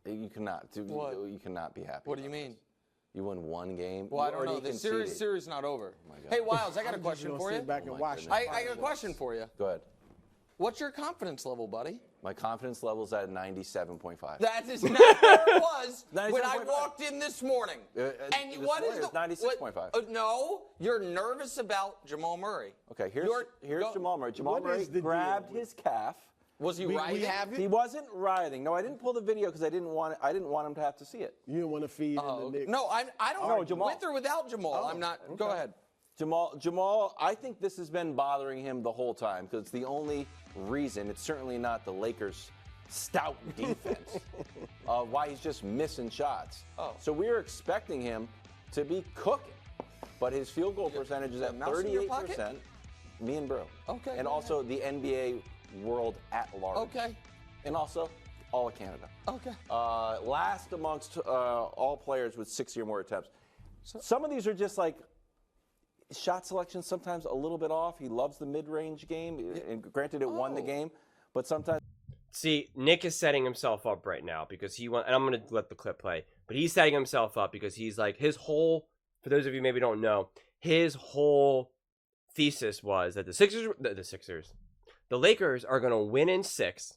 You cannot. What? You cannot be happy. What do you mean? You won one game. Well, I don't know. The series not over. Oh my God. Hey, Wiles, I got a question for you. Sit back and watch. I got a question for you. Go ahead. What's your confidence level, buddy? My confidence level's at 97.5. That is not where it was when I 97.5. walked in this morning. This What is morning the 96.5. No, you're nervous about Jamal Murray. Okay, here's Jamal Murray. Jamal What Murray is the deal grabbed with- his calf. Was he riding? He wasn't writhing. No, I didn't pull the video because I didn't want him to have to see it. You didn't want to feed in the Knicks. No, I don't. No, Jamal. With or without Jamal, I'm not. Go ahead. Jamal, I think this has been bothering him the whole time because it's the only reason. It's certainly not the Lakers' stout defense of why he's just missing shots. Oh. So we were expecting him to be cooking, but his field goal percentage is at mouse in your pocket? 38%. Me and Bro. Okay, And go also the NBA world at large. Okay. And also all of Canada. Okay. Last amongst all players with 60 or more attempts. Some of these are just like shot selection, sometimes a little bit off. He loves the mid-range game, and granted, it won the game, but sometimes. See, Nick is setting himself up right now because he wants, and I'm going to let the clip play, but he's setting himself up because he's like, his whole, for those of you maybe don't know, his whole thesis was that the Lakers are going to win in 6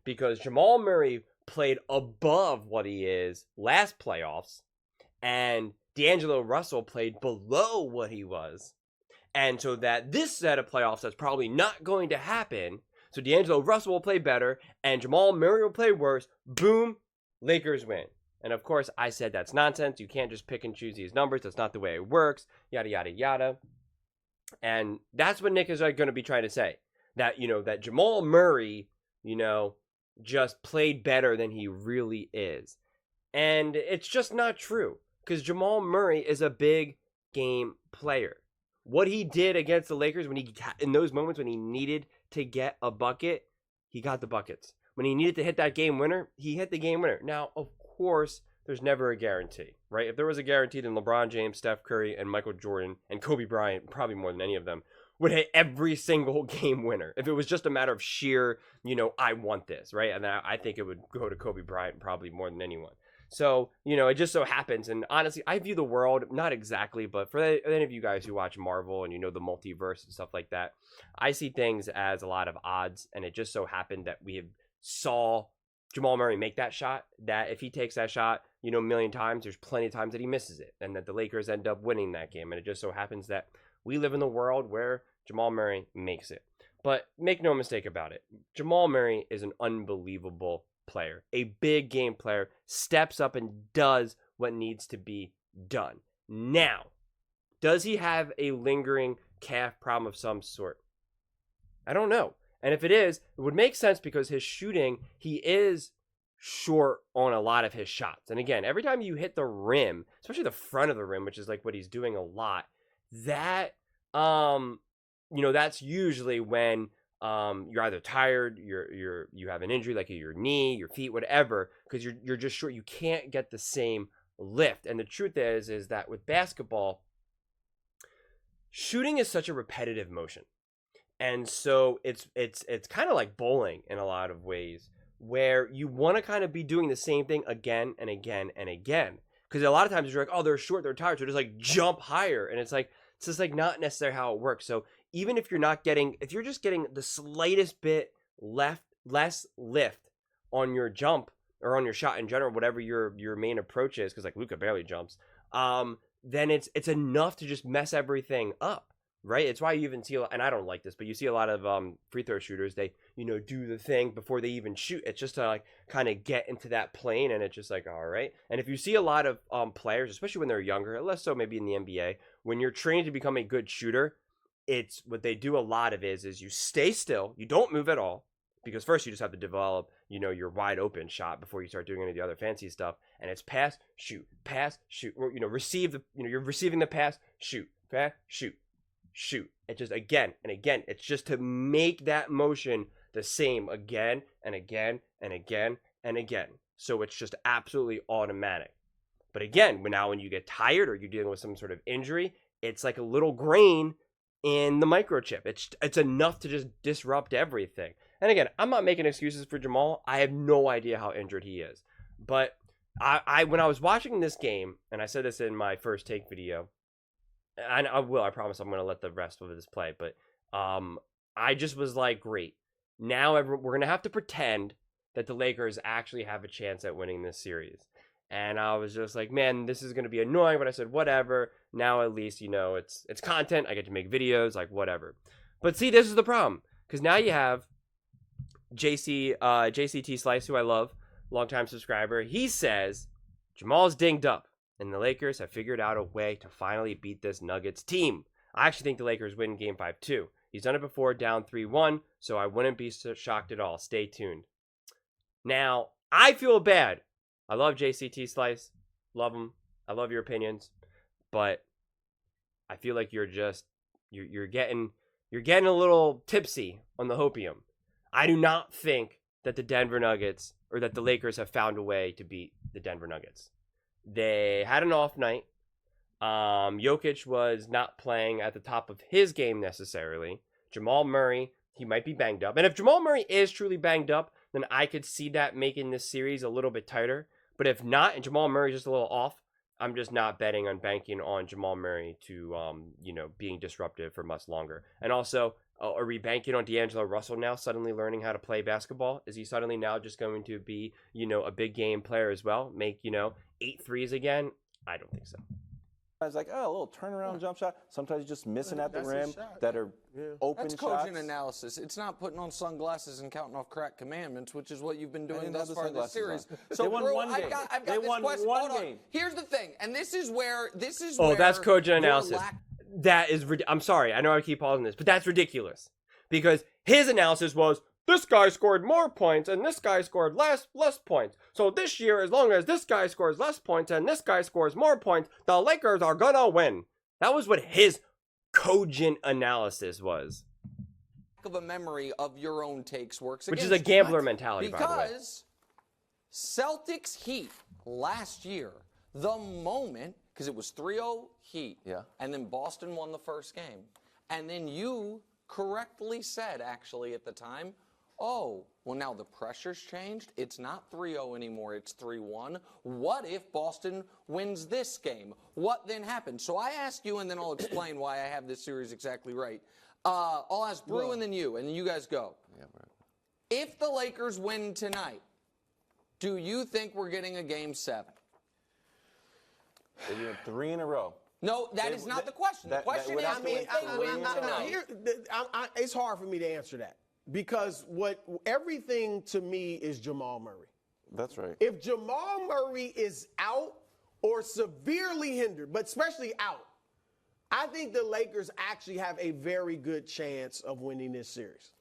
because Jamal Murray played above what he is last playoffs, and D'Angelo Russell played below what he was. And so that this set of playoffs that's probably not going to happen. So D'Angelo Russell will play better and Jamal Murray will play worse. Boom, Lakers win. And of course, I said that's nonsense. You can't just pick and choose these numbers. That's not the way it works. Yada, yada, yada. And that's what Nick is going to be trying to say. That, that Jamal Murray, just played better than he really is. And it's just not true. Because Jamal Murray is a big game player. What he did against the Lakers in those moments when he needed to get a bucket, he got the buckets. When he needed to hit that game winner, he hit the game winner. Now, of course, there's never a guarantee, right? If there was a guarantee, then LeBron James, Steph Curry, and Michael Jordan, and Kobe Bryant, probably more than any of them, would hit every single game winner. If it was just a matter of sheer, I want this, right? And I think it would go to Kobe Bryant probably more than anyone. So, it just so happens, and honestly, I view the world, not exactly, but for any of you guys who watch Marvel and the multiverse and stuff like that, I see things as a lot of odds, and it just so happened that we have saw Jamal Murray make that shot, that if he takes that shot, a million times, there's plenty of times that he misses it, and that the Lakers end up winning that game, and it just so happens that we live in the world where Jamal Murray makes it. But make no mistake about it, Jamal Murray is an unbelievable player, a big game player, steps up and does what needs to be done. Now, does he have a lingering calf problem of some sort? I don't know. And if it is, it would make sense because his shooting, he is short on a lot of his shots. And again, every time you hit the rim, especially the front of the rim, which is like what he's doing a lot, that that's usually when you're either tired, you have an injury like your knee, your feet, whatever, because you're just short. You can't get the same lift. And the truth is that with basketball, shooting is such a repetitive motion, and so it's kind of like bowling in a lot of ways, where you want to kind of be doing the same thing again and again and again. Because a lot of times you're like, oh, they're short, they're tired, so just like jump higher, and it's just like not necessarily how it works. So even if you're just getting the slightest bit less lift on your jump or on your shot in general, whatever your main approach is, because like Luka barely jumps, then it's enough to just mess everything up, right? It's why you even see, and I don't like this, but you see a lot of free throw shooters, they do the thing before they even shoot. It's just to like kind of get into that plane, and it's just like, all right. And if you see a lot of players, especially when they're younger, less so maybe in the NBA, when you're trained to become a good shooter, it's what they do a lot of is you stay still, you don't move at all, because first you just have to develop, your wide open shot before you start doing any of the other fancy stuff. And it's pass, shoot, or, receive the, you're receiving the pass, shoot, pass, shoot. It just again and again. It's just to make that motion the same again and again and again and again. So it's just absolutely automatic. But again, when you get tired or you're dealing with some sort of injury, it's like a little grain in the microchip. It's enough to just disrupt everything. And again, I'm not making excuses for Jamal. I have no idea how injured he is. But I when I was watching this game, and I said this in my first take video, and I promise I'm going to let the rest of this play, but I just was like, great. Now we're going to have to pretend that the Lakers actually have a chance at winning this series. And I was just like, man, this is going to be annoying, but I said, whatever. Now at least, it's content. I get to make videos, like whatever. But see, this is the problem. Because now you have JCT Slice, who I love, longtime subscriber. He says, Jamal's dinged up. And the Lakers have figured out a way to finally beat this Nuggets team. I actually think the Lakers win Game 5 too. He's done it before, down 3-1, so I wouldn't be so shocked at all. Stay tuned. Now, I feel bad. I love JCT Slice. Love him. I love your opinions. But I feel like you're getting a little tipsy on the hopium. I do not think that the Denver Nuggets or that the Lakers have found a way to beat the Denver Nuggets. They had an off night. Jokic was not playing at the top of his game necessarily. Jamal Murray, he might be banged up. And if Jamal Murray is truly banged up, then I could see that making this series a little bit tighter. But if not, and Jamal Murray is just a little off, I'm just not betting on banking on Jamal Murray to, being disruptive for much longer. And also, are we banking on D'Angelo Russell now suddenly learning how to play basketball? Is he suddenly now just going to be, a big game player as well? Make, 8 threes again? I don't think so. It's like, a little turnaround jump shot. Sometimes you're just missing at the rim that are open That's shots. cogent analysis. It's not putting on sunglasses and counting off crack commandments, which is what you've been doing thus far in this series. So they won one game. I've got They this won question. one Hold on. game. Here's the thing, and this is where that's cogent your analysis. That is, I'm sorry, I know I keep pausing this, but that's ridiculous. Because his analysis was, this guy scored more points and this guy scored less points. So this year, as long as this guy scores less points and this guy scores more points, the Lakers are gonna win. That was what his cogent analysis was. Of a memory of your own takes works Which is against a gambler you. mentality, by the way. Because Celtics Heat last year, the moment, because it was 3-0 Heat, and then Boston won the first game. And then you correctly said, actually, at the time, oh, well, now the pressure's changed. It's not 3-0 anymore. It's 3-1. What if Boston wins this game? What then happens? So I ask you, and then I'll explain why I have this series exactly right. I'll ask Brew and then you guys go. Yeah, right. If the Lakers win tonight, do you think we're getting a Game 7? They're doing 3 in a row. No, that is not the question. The question is, if they win tonight. It's hard for me to answer that. Because everything to me is Jamal Murray. That's right. If Jamal Murray is out or severely hindered, but especially out, I think the Lakers actually have a very good chance of winning this series.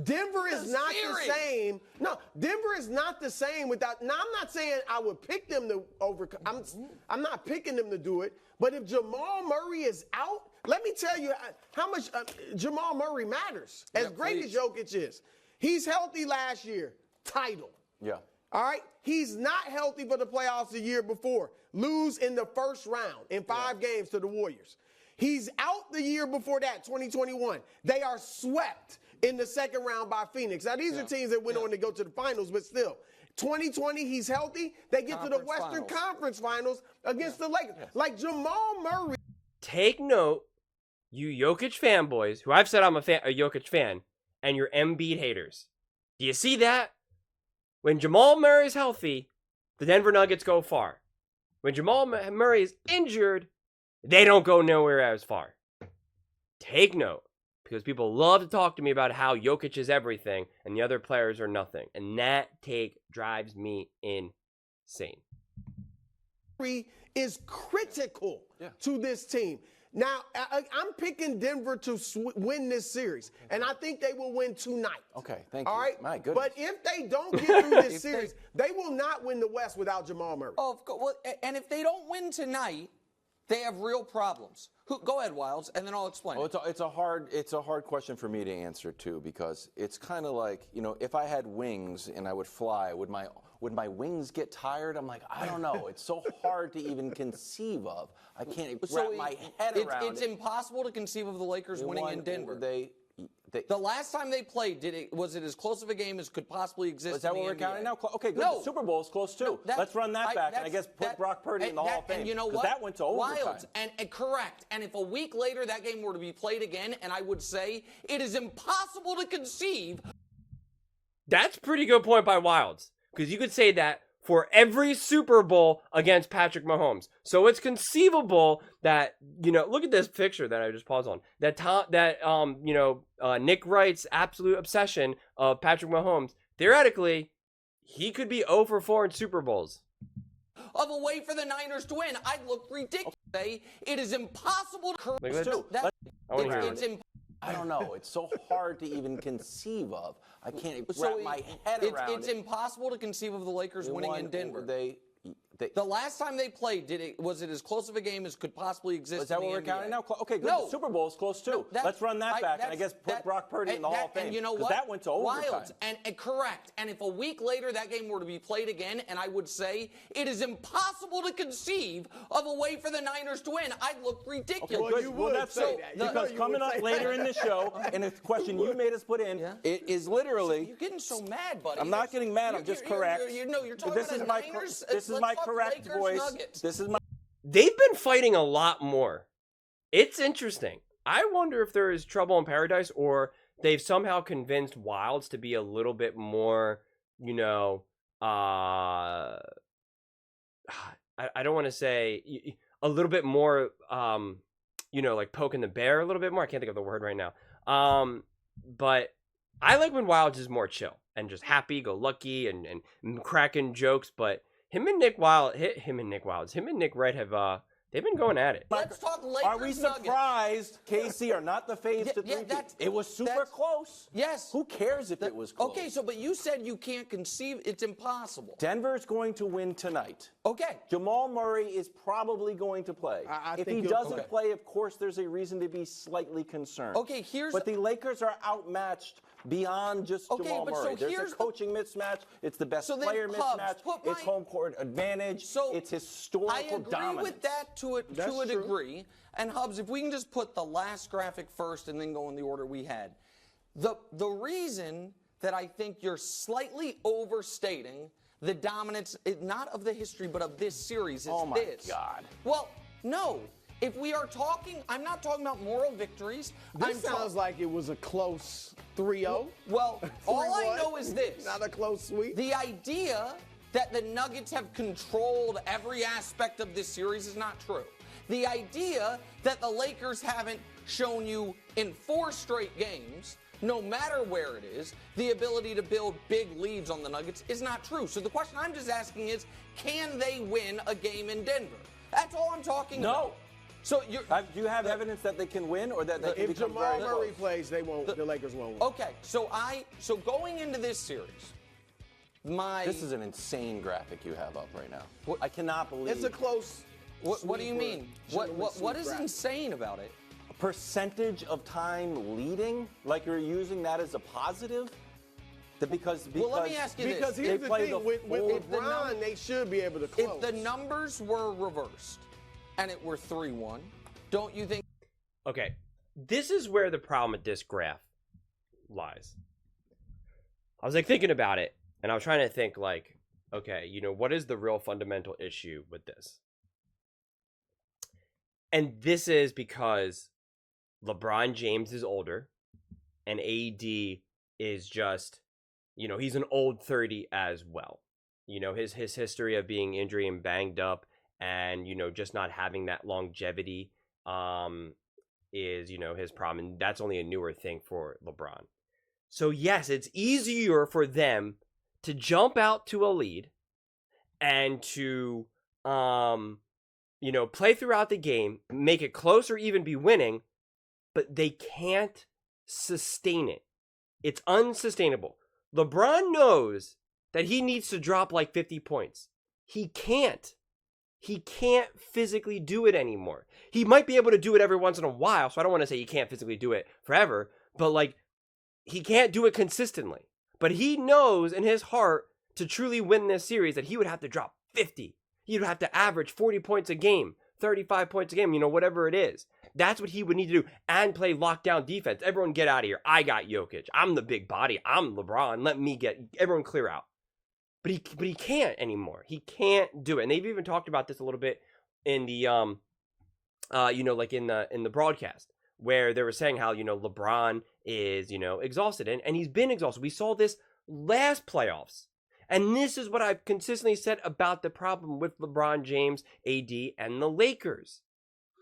Denver is not the same. No, Denver is not the same without. Now, I'm not saying I would pick them to overcome. I'm not picking them to do it. But if Jamal Murray is out, let me tell you how much Jamal Murray matters. As great as Jokic is, he's healthy last year, title. Yeah. All right? He's not healthy for the playoffs the year before. Lose in the first round in 5 games to the Warriors. He's out the year before that, 2021. They are swept in the second round by Phoenix. Now, these are teams that went on to go to the finals, but still. 2020, he's healthy. They get to the Western Conference Finals against the Lakers. Like Jamal Murray. Take note, you Jokic fanboys, who I've said I'm a Jokic fan, and your Embiid haters. Do you see that? When Jamal Murray is healthy, the Denver Nuggets go far. When Jamal Murray is injured, they don't go nowhere as far. Take note, because people love to talk to me about how Jokic is everything and the other players are nothing. And that take drives me insane. Is critical to this team. Now, I'm picking Denver to win this series, and I think they will win tonight. Okay, thank you. All right? My goodness. But if they don't get through this series, they will not win the West without Jamal Murray. Oh, of course. Well, and if they don't win tonight, they have real problems. Go ahead, Wilds, and then I'll explain. Well, it's a hard question for me to answer too, because it's kind of like, if I had wings and I would fly, would my wings get tired? I'm like, I don't know. It's so hard to even conceive of. I can't wrap my head around It's impossible to conceive of the Lakers winning in Denver. The last time they played, was it as close of a game as could possibly exist? Is that in what the we're NBA? counting now? Okay, good. No. The Super Bowl is close too. No, Let's run that back, and I guess put Brock Purdy in the Hall of Fame. And you know 'cause what? that went to overtime. Wilds, and correct. And if a week later that game were to be played again, and I would say it is impossible to conceive. That's a pretty good point by Wilds, because you could say that for every Super Bowl against Patrick Mahomes. So it's conceivable that, look at this picture that I just paused on. Nick Wright's absolute obsession of Patrick Mahomes, theoretically, he could be 0 for 4 in Super Bowls. Of a way for the Niners to win. I'd look ridiculous. It is impossible to correct. I don't know. It's so hard to even conceive of. I can't wrap my head around it. It's impossible to conceive of the Lakers winning in Denver. The last time they played, was it as close of a game as could possibly exist? Is that in what the we're NBA? counting now? Okay, good. No. The Super Bowl is close too. No, Let's run that back, and I guess put Brock Purdy in the Hall of Fame. And you know 'cause what? that went to overtime. Wilds, and correct. And if a week later that game were to be played again, and I would say it is impossible to conceive of a way for the Niners to win, I'd look ridiculous. Okay, good. you Well, would that's say it. that. Because You coming would up say later that. in the show, and a question you made us put in, it is literally. You're getting so mad, buddy. I'm not getting mad. I'm just correct. You're talking This about is the my Niners. this is my Let's talk correct Lakers, voice. Nuggets. This is my. They've been fighting a lot more. It's interesting. I wonder if there is trouble in paradise, or they've somehow convinced Wilds to be a little bit more, I don't want to say a little bit more, like poking the bear a little bit more. I can't think of the word right now. But I like when Wilds is more chill and just happy, go lucky, and cracking jokes. But him and Nick Wright have they've been going at it. Let's talk Lakers. Are we surprised KC are not the faves to three? It was super close. Yes. Who cares if it was close? Okay, but you said you can't conceive. It's impossible. Denver's going to win tonight. Okay. Jamal Murray is probably going to play. If he doesn't play, of course, there's a reason to be slightly concerned. Okay, But the Lakers are outmatched beyond just Jamal Murray. There's a coaching mismatch. It's the best player mismatch. It's home court advantage. It's historical dominance. I agree with that to a degree. And Hubs, if we can just put the last graphic first and then go in the order we had. The reason that I think you're slightly overstating the dominance, not of the history, but of this series is this. Oh, my God. Well, no. If we are talking, I'm not talking about moral victories. This sounds like it was a close 3-0. Well, all I know is this. Not a close sweep. The idea that the Nuggets have controlled every aspect of this series is not true. The idea that the Lakers haven't shown you in 4 straight games, no matter where it is, the ability to build big leads on the Nuggets is not true. So the question I'm just asking is, can they win a game in Denver? That's all I'm talking about. No. So do you have evidence that they can win, or that they can if become Jamal very Murray close? plays, they won't. The Lakers won't win. Okay, so going into this series, this is an insane graphic you have up right now. I cannot believe It's a close. What do you mean? What is insane about it? Percentage of time leading, like you're using that as a positive? Because let me ask you this. Because here's the thing, with if the LeBron, they should be able to close. If the numbers were reversed and it were 3-1, don't you think? Okay, this is where the problem with this graph lies. I was thinking about it, and I was trying to think okay, what is the real fundamental issue with this? And this is because LeBron James is older, and AD is just, he's an old 30 as well. His history of being injury and banged up, and just not having that longevity is his problem, and that's only a newer thing for LeBron. So yes, it's easier for them to jump out to a lead and to play throughout the game, make it close or even be winning, but they can't sustain it. It's unsustainable. LeBron knows that he needs to drop 50 points. He can't. He can't physically do it anymore. He might be able to do it every once in a while, so I don't want to say he can't physically do it forever, but he can't do it consistently. But he knows in his heart to truly win this series that he would have to drop 50. He would have to average 40 points a game 35 points a game, whatever it is. That's what he would need to do and play lockdown defense. Everyone get out of here. I got Jokic. I'm the big body. I'm LeBron. Let me get everyone clear out. But he can't anymore. He can't do it. And they've even talked about this a little bit in the like in the broadcast, where they were saying how, LeBron is, exhausted. And he's been exhausted. We saw this last playoffs. And this is what I've consistently said about the problem with LeBron James, AD, and the Lakers.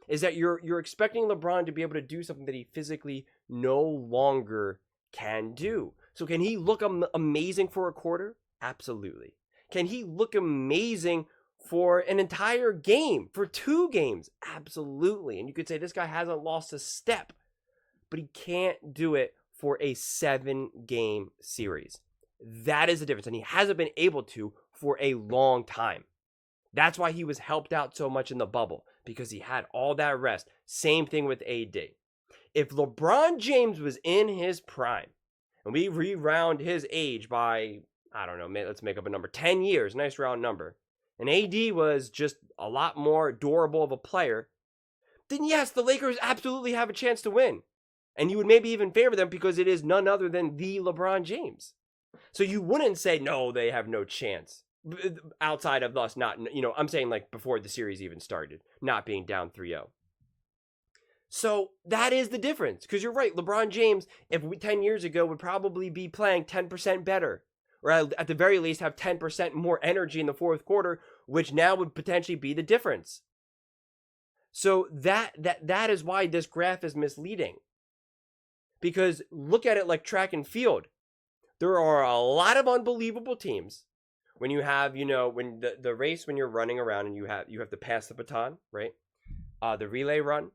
Is that you're expecting LeBron to be able to do something that he physically no longer can do. So can he look amazing for a quarter? Absolutely. Can he look amazing for an entire game, for 2 games? Absolutely. And you could say this guy hasn't lost a step, but he can't do it for a 7-game series. That is the difference. And he hasn't been able to for a long time. That's why he was helped out so much in the bubble, because he had all that rest. Same thing with AD. If LeBron James was in his prime, and we re-round his age by, I don't know, let's make up a number, 10 years, nice round number, and AD was just a lot more durable of a player, then yes, the Lakers absolutely have a chance to win. And you would maybe even favor them because it is none other than the LeBron James. So you wouldn't say, no, they have no chance. Outside of us not, I'm saying like before the series even started, not being down 3-0. So that is the difference. Because you're right, LeBron James, 10 years ago, would probably be playing 10% better. Or at the very least have 10% more energy in the fourth quarter, which now would potentially be the difference. So that is why this graph is misleading. Because look at it like track and field. There are a lot of unbelievable teams. When you have, when the race, when you're running around and you have to pass the baton, right? The relay run,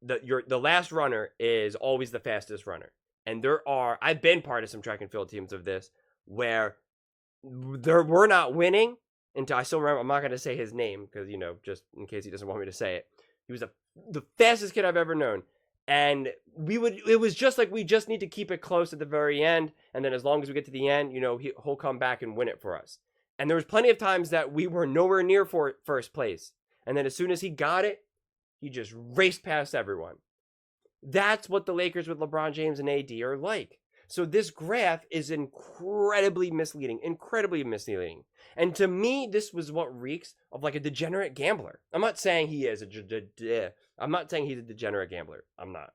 the last runner is always the fastest runner. And I've been part of some track and field teams of this, where we're not winning until, I still remember, I'm not going to say his name because, just in case he doesn't want me to say it. He was the fastest kid I've ever known. And it was just like, we just need to keep it close at the very end. And then as long as we get to the end, he'll come back and win it for us. And there was plenty of times that we were nowhere near first place. And then as soon as he got it, he just raced past everyone. That's what the Lakers with LeBron James and AD are like. So this graph is incredibly misleading. And to me, this was what reeks of like a degenerate gambler. I'm not saying he is I'm not saying he's a degenerate gambler. I'm not.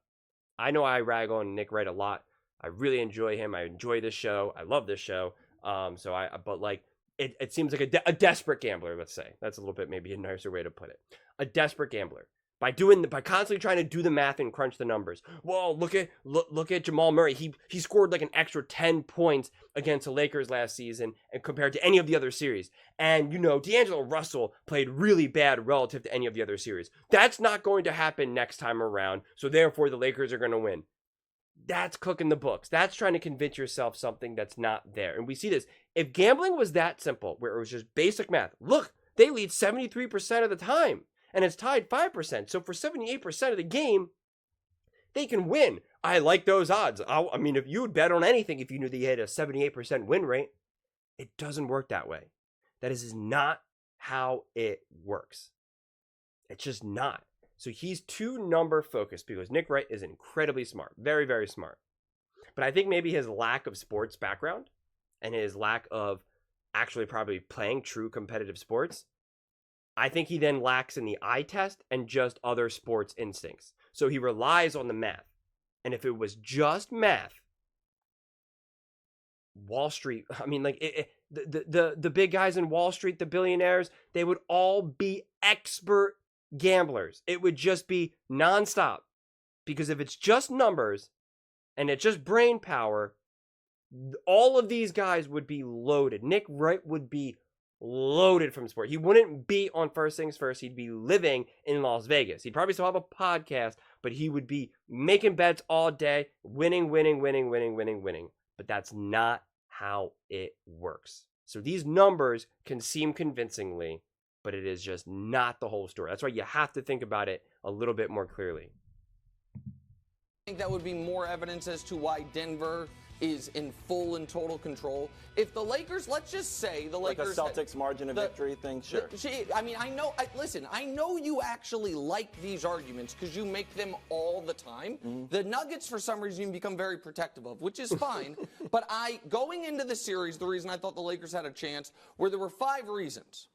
I know I rag on Nick Wright a lot. I really enjoy him. I enjoy this show. I love this show. But like, it seems like a desperate gambler, let's say. That's a little bit maybe a nicer way to put it. A desperate gambler. By constantly trying to do the math and crunch the numbers. Well, look at Jamal Murray. He scored like an extra 10 points against the Lakers last season and compared to any of the other series. And, D'Angelo Russell played really bad relative to any of the other series. That's not going to happen next time around. So therefore, the Lakers are going to win. That's cooking the books. That's trying to convince yourself something that's not there. And we see this. If gambling was that simple, where it was just basic math, look, they lead 73% of the time. And it's tied 5%. So for 78% of the game, they can win. I like those odds. I mean, if you would bet on anything, if you knew that you had a 78% win rate, it doesn't work that way. That is not how it works. It's just not. So he's too number focused because Nick Wright is incredibly smart. Very, very smart. But I think maybe his lack of sports background and his lack of actually probably playing true competitive sports, I think he then lacks in the eye test and just other sports instincts. So he relies on the math. And if it was just math, Wall Street, I mean, like the big guys in Wall Street, the billionaires, they would all be expert gamblers. It would just be nonstop. Because if it's just numbers and it's just brain power, all of these guys would be loaded. Nick Wright would be loaded from sport. He wouldn't be on First Things First. He'd be living in Las Vegas. He'd probably still have a podcast, but he would be making bets all day, winning. But that's not how it works. So these numbers can seem convincingly, but it is just not the whole story. That's why you have to think about it a little bit more clearly. I think that would be more evidence as to why Denver is in full and total control. If the Lakers, let's just say the Like a Lakers, Celtics margin of victory thing, sure. I mean, I know. Listen, I know you actually like these arguments because you make them all the time. The Nuggets, for some reason, you become very protective of, which is fine. But going into the series, the reason I thought the Lakers had a chance, where there were 5 reasons.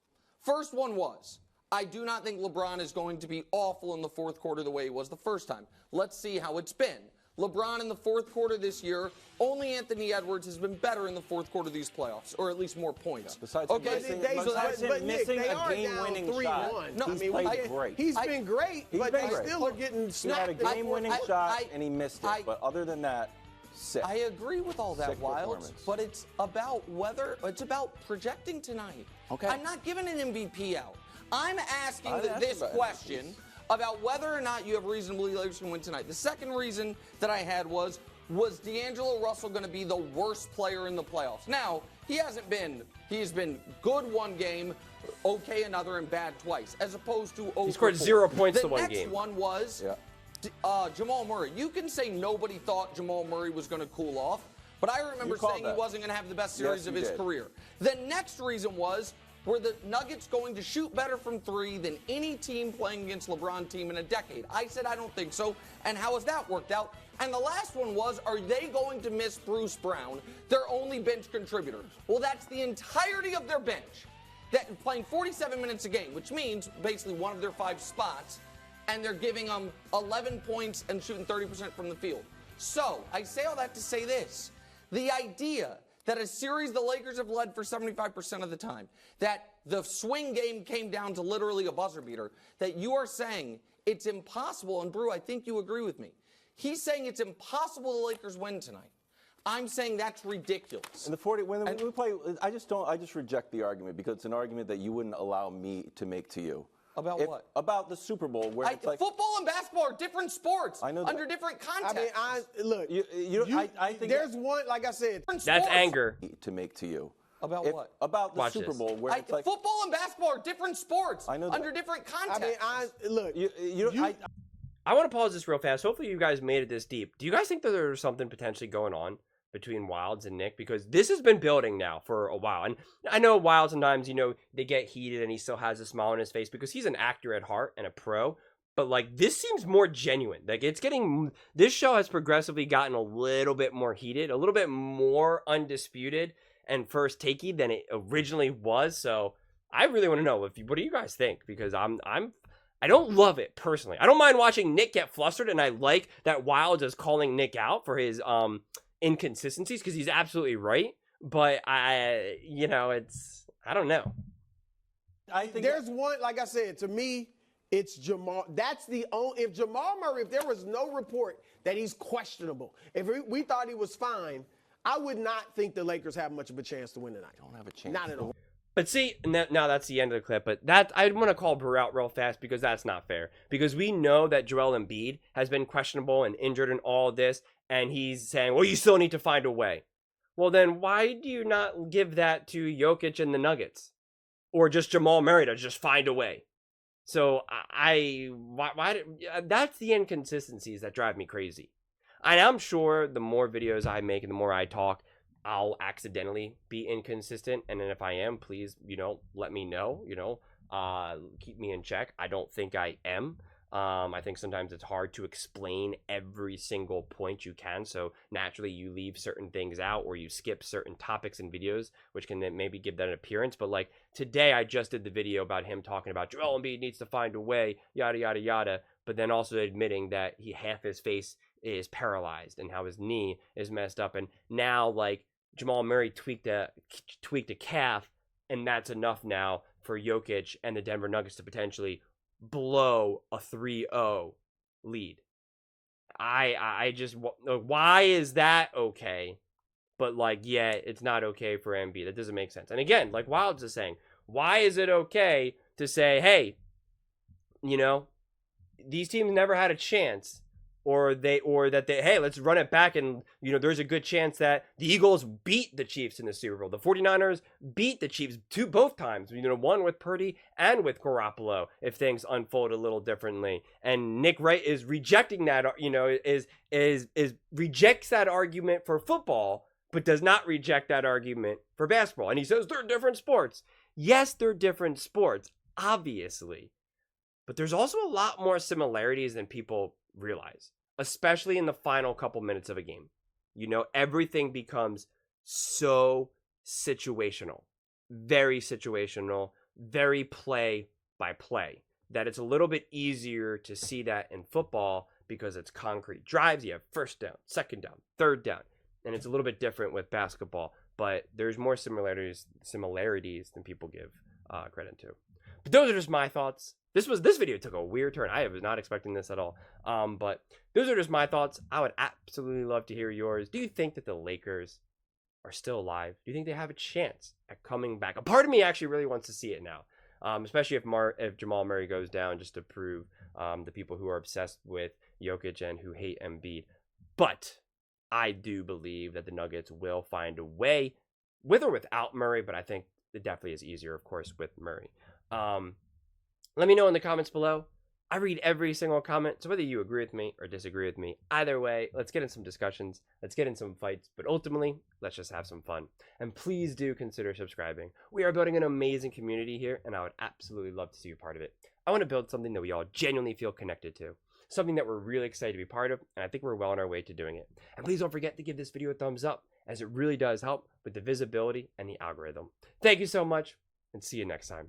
First one was, I do not think LeBron is going to be awful in the fourth quarter the way he was the first time. Let's see how it's been. LeBron in the fourth quarter this year, only Anthony Edwards has been better in the fourth quarter of these playoffs, or at least more points. Besides Missing a game-winning shot, No, he's played great. He's been great, but they still are getting He had a snapped. game-winning shot, and he missed it. But other than that, sick. I agree with all that, Sick Wild, performance. but it's about projecting tonight. Okay. I'm not giving an MVP out. I'm asking I asked this about question about whether or not you have reason to believe the Lakers can win tonight. The second reason that I had was D'Angelo Russell going to be the worst player in the playoffs? Now, he hasn't been. He's been good one game, okay another, and bad twice, as opposed to 0 He scored for 4. 0 points the the one next game. one was Jamal Murray. You can say nobody thought Jamal Murray was going to cool off, but I remember saying he wasn't going to have the best series of his career. The next reason were the Nuggets going to shoot better from 3 than any team playing against LeBron team in a decade? I said I don't think so. And how has that worked out? And the last one was, are they going to miss Bruce Brown, their only bench contributor? Well, that's the entirety of their bench. That playing 47 minutes a game, which means basically one of their 5 spots, and they're giving them 11 points and shooting 30% from the field. So I say all that to say this. The idea that a series the Lakers have led for 75% of the time, that the swing game came down to literally a buzzer beater, that you are saying it's impossible, and Brew, I think you agree with me. He's saying it's impossible the Lakers win tonight. I'm saying that's ridiculous. And when we play, I just reject the argument because it's an argument that you wouldn't allow me to make to you. About what? About the Super Bowl, where it's like football and basketball are different sports. I know under different contexts. I mean, look. I think there's one. Like I said, That's anger. To make to you. About what? About the Watch Super this. Bowl, where it's like football and basketball are different sports. I know under different contexts. I mean, I want to pause this real fast. Hopefully you guys made it this deep. Do you guys think that there's something potentially going on between Wilds and Nick? Because this has been building now for a while. And I know Wilds sometimes, they get heated and he still has a smile on his face because he's an actor at heart and a pro. But, this seems more genuine. This show has progressively gotten a little bit more heated, a little bit more undisputed and first takey than it originally was. So I really want to know, what do you guys think? Because I don't love it personally. I don't mind watching Nick get flustered, and I like that Wilds is calling Nick out for his inconsistencies because he's absolutely right. But I don't know. I think there's one. Like I said, to me, it's Jamal. That's the only. If Jamal Murray, if there was no report that he's questionable, if we thought he was fine, I would not think the Lakers have much of a chance to win tonight. don't have a chance. Not at all. But see, now that's the end of the clip. But I want to call Brew out real fast because that's not fair. Because we know that Joel Embiid has been questionable and injured in all of this, and he's saying, well, you still need to find a way. Well, then why do you not give that to Jokic and the Nuggets? Or just Jamal Murray to just find a way? So that's the inconsistencies that drive me crazy. And I'm sure the more videos I make and the more I talk, I'll accidentally be inconsistent. And then if I am, please, let me know, keep me in check. I don't think I am. I think sometimes it's hard to explain every single point you can. So naturally you leave certain things out or you skip certain topics and videos, which can then maybe give that an appearance. But today I just did the video about him talking about Joel Embiid needs to find a way, yada, yada, yada. But then also admitting that half his face is paralyzed and how his knee is messed up. And now Jamal Murray tweaked a calf, and that's enough now for Jokic and the Denver Nuggets to potentially blow a 3-0 lead. I just, why is that okay? But it's not okay for Embiid. That doesn't make sense. And again, Wilds is saying, why is it okay to say, hey, these teams never had a chance, or that they, hey, let's run it back, and there's a good chance that the Eagles beat the Chiefs in the Super Bowl. The 49ers beat the Chiefs both times, one with Purdy and with Garoppolo, if things unfold a little differently. And Nick Wright is rejecting that, rejects that argument for football, but does not reject that argument for basketball. And he says they're different sports. Yes, they're different sports, obviously. But there's also a lot more similarities than people realize, especially in the final couple minutes of a game. Everything becomes so situational, very play by play, that it's a little bit easier to see that in football because it's concrete drives. You have first down, second down, third down, and it's a little bit different with basketball, but there's more similarities than people give credit to. But those are just my thoughts. This video took a weird turn. I was not expecting this at all. But those are just my thoughts. I would absolutely love to hear yours. Do you think that the Lakers are still alive? Do you think they have a chance at coming back? A part of me actually really wants to see it now, especially if Jamal Murray goes down, just to prove the people who are obsessed with Jokic and who hate Embiid. But I do believe that the Nuggets will find a way, with or without Murray, but I think it definitely is easier, of course, with Murray. Let me know in the comments below. I read every single comment, so whether you agree with me or disagree with me, either way, let's get in some discussions, let's get in some fights, but ultimately, let's just have some fun. And please do consider subscribing. We are building an amazing community here, and I would absolutely love to see you part of it. I want to build something that we all genuinely feel connected to, something that we're really excited to be part of, and I think we're well on our way to doing it. And please don't forget to give this video a thumbs up, as it really does help with the visibility and the algorithm. Thank you so much, and see you next time.